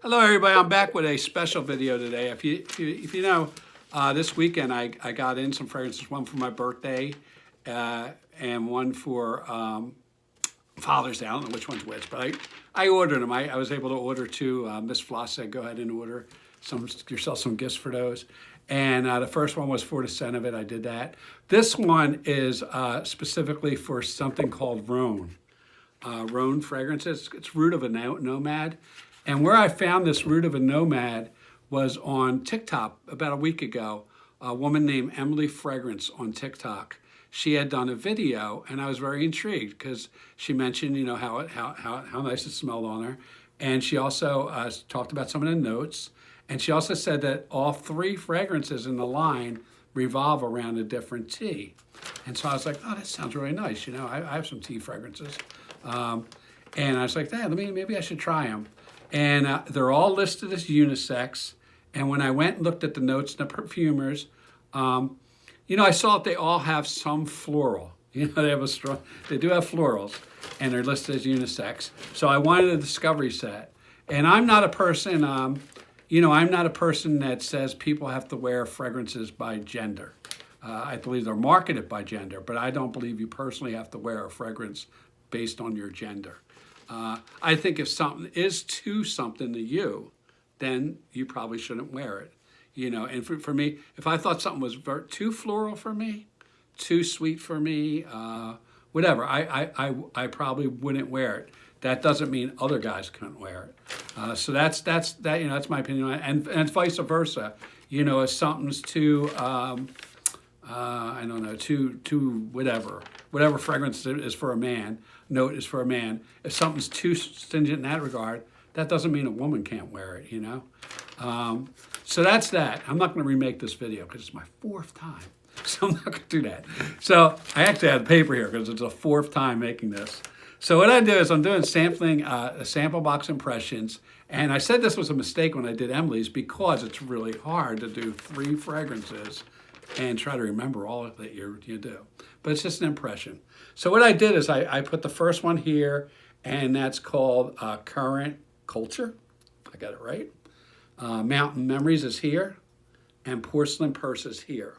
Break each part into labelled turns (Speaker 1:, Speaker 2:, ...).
Speaker 1: Hello, everybody. I'm back with a special video today. If you know, this weekend I got in some fragrances, one for my birthday and one for Father's Day. I don't know which one's which, but I ordered them. I was able to order two. Miss Floss said, go ahead and order yourself some gifts for those. And the first one was for the scent of it. I did that. This one is specifically for something called ROAN. ROAN fragrances. It's Root of a Nomad. And where I found this Root of a Nomad was on TikTok about a week ago. A woman named Emily Fragrance on TikTok. She had done a video, and I was very intrigued because she mentioned, you know, how nice it smelled on her, and she also talked about some of the notes, and she also said that all three fragrances in the line revolve around a different tea. And so I was like, oh, that sounds really nice. You know, I have some tea fragrances, and I was like, hey, maybe I should try them. And they're all listed as unisex. And when I went and looked at the notes and the perfumers, you know, I saw that they all have some floral. You know, they do have florals, and they're listed as unisex. So I wanted a discovery set. And I'm not a person, you know, I'm not a person that says people have to wear fragrances by gender. I believe they're marketed by gender, but I don't believe you personally have to wear a fragrance based on your gender. I think if something is something to you, then you probably shouldn't wear it. You know, and for me, if I thought something was too floral for me, too sweet for me, whatever, I probably wouldn't wear it. That doesn't mean other guys couldn't wear it. So that's you know, that's my opinion, and vice versa. You know, if something's too I don't know, too whatever fragrance is for a man, note is for a man. If something's too stringent in that regard, that doesn't mean a woman can't wear it, you know? So that's that. I'm not gonna remake this video because it's my fourth time. So I'm not gonna do that. So I actually have paper here because it's the fourth time making this. So what I do is I'm doing sampling, sample box impressions. And I said this was a mistake when I did Emily's because it's really hard to do 3 fragrances and try to remember all that you do. But it's just an impression. So what I did is I put the first one here, and that's called Currant Culture. I got it right. Mountain Memories is here, and Porcelain Purse is here.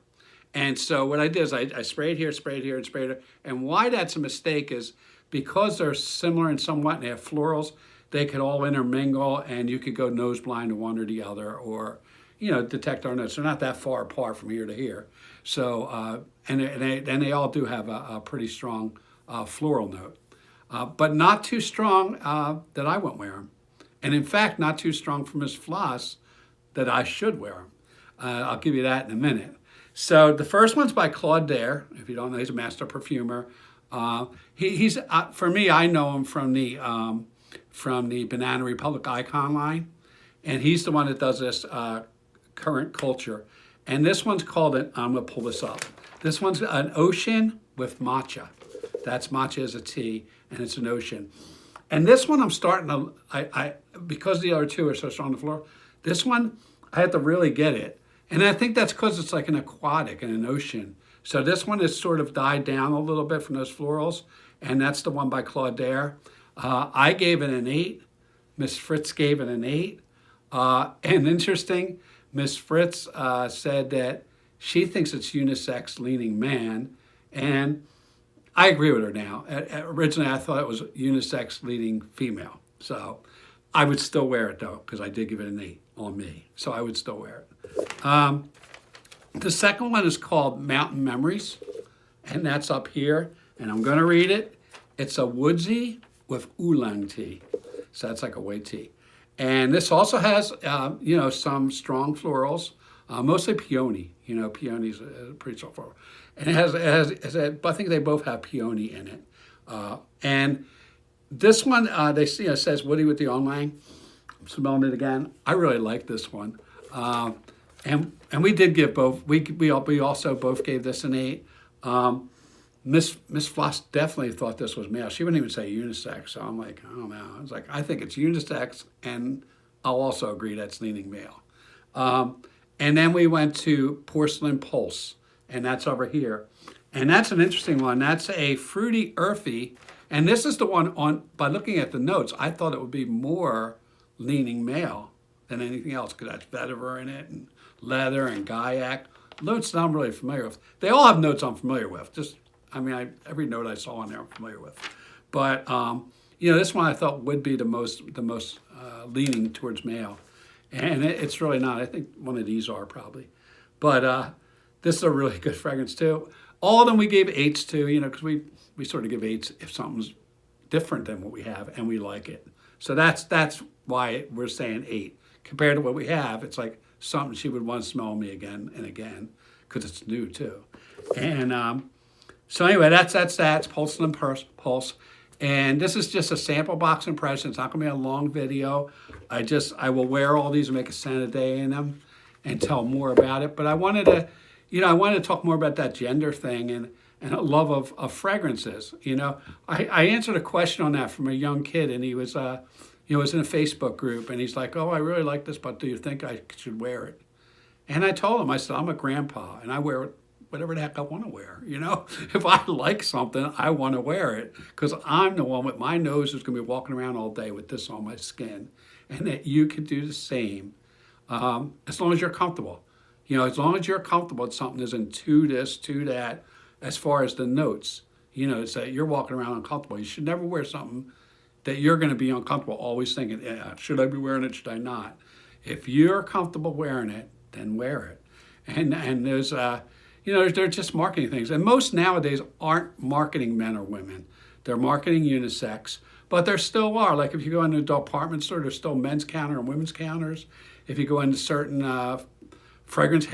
Speaker 1: And so what I did is I sprayed here, and sprayed here. And why that's a mistake is because they're similar in somewhat, and they have florals, they could all intermingle, and you could go nose blind to one or the other, or you know, detect our notes. They're not that far apart from here to here. So, and they all do have a pretty strong floral note, but not too strong that I won't wear them. And in fact, not too strong for Miss Floss that I should wear them. I'll give you that in a minute. So the first one's by Claude. If you don't know, he's a master perfumer. He's for me, I know him from the Banana Republic Icon line, and he's the one that does this Currant Culture. And this one's called I'm gonna pull this up. This one's an ocean with matcha. That's matcha as a tea, and it's an ocean. And this one I'm starting to, because the other two are so strong on the floor, this one, I had to really get it. And I think that's because it's like an aquatic and an ocean. So this one has sort of died down a little bit from those florals, and that's the one by Claude. I gave it an 8. Miss Fritz gave it an 8. And interesting, Miss Fritz said that she thinks it's unisex leaning man, and I agree with her now. Originally, I thought it was unisex leaning female. So I would still wear it though, because I did give it an 8 on me. So I would still wear it. The second one is called Mountain Memories, and that's up here, and I'm gonna read it. It's a Woodsy with Oolong tea. So that's like a white tea. And this also has, you know, some strong florals, mostly peony. You know, peony's pretty strong floral. And it has I think they both have peony in it. And this one, you know, says Woody with the Oolong. I'm smelling it again. I really like this one. And we did give both. We also both gave this an 8. Miss Floss definitely thought this was male. She wouldn't even say unisex. So I'm like, I don't know. I was like, I think it's unisex, and I'll also agree that's leaning male. And then we went to Porcelain Pulse, and that's over here. And that's an interesting one. That's a fruity, earthy, and this is the one by looking at the notes, I thought it would be more leaning male than anything else because that's vetiver in it and leather and Guaiac. Notes that I'm really familiar with. They all have notes I'm familiar with. Every note I saw on there I'm familiar with. But this one I thought would be the most leaning towards male, and it's really not. I think one of these are probably, but this is a really good fragrance too. All of them we gave 8s to, because we sort of give 8s if something's different than what we have and we like it. So that's why we're saying 8 compared to what we have. It's like something she would want to smell me again and again because it's new too. And so anyway, that's Porcelain Pulse. And this is just a sample box impression. It's not going to be a long video. I will wear all these and make a scent a day in them and tell more about it. But I wanted to talk more about that gender thing and a love of fragrances. I answered a question on that from a young kid, and he was was in a Facebook group, and he's like, "Oh, I really like this, but do you think I should wear it?" And I told him, I said, "I'm a grandpa, and I wear whatever the heck I want to wear. If I like something, I want to wear it because I'm the one with my nose who's going to be walking around all day with this on my skin, and that you can do the same as long as you're comfortable. As long as you're comfortable, it's something isn't to this, to that, as far as the notes. It's that you're walking around uncomfortable. You should never wear something that you're going to be uncomfortable, always thinking, should I be wearing it, should I not? If you're comfortable wearing it, then wear it. And there's, they're just marketing things. And most nowadays aren't marketing men or women. They're marketing unisex, but there still are. Like if you go into a department store, there's still men's counter and women's counters. If you go into certain fragrance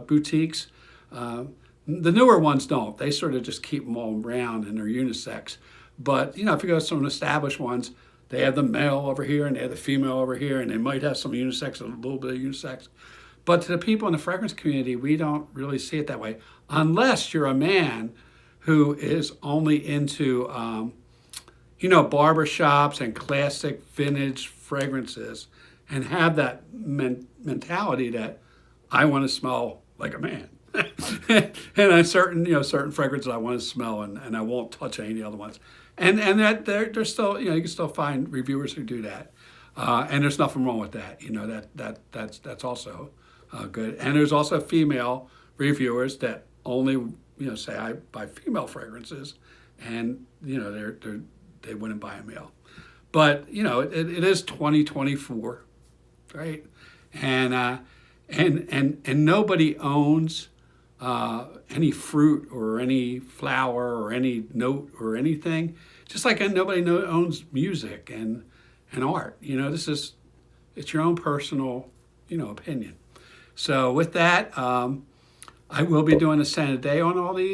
Speaker 1: boutiques, the newer ones don't. They sort of just keep them all round and they're unisex. But, if you go to some established ones, they have the male over here and they have the female over here, and they might have some unisex and a little bit of unisex. But to the people in the fragrance community, we don't really see it that way, unless you're a man who is only into, barbershops and classic vintage fragrances and have that mentality that I want to smell like a man. And certain fragrances I want to smell and I won't touch any of the other ones. And that they're still, you can still find reviewers who do that. And there's nothing wrong with that. That's also good. And there's also female reviewers that only, say I buy female fragrances and, they wouldn't buy a male. But, it is 2024, right? And nobody owns any fruit or any flower or any note or anything, just like nobody owns music and art. It's your own personal, opinion. So with that, I will be doing a scent a day on all these.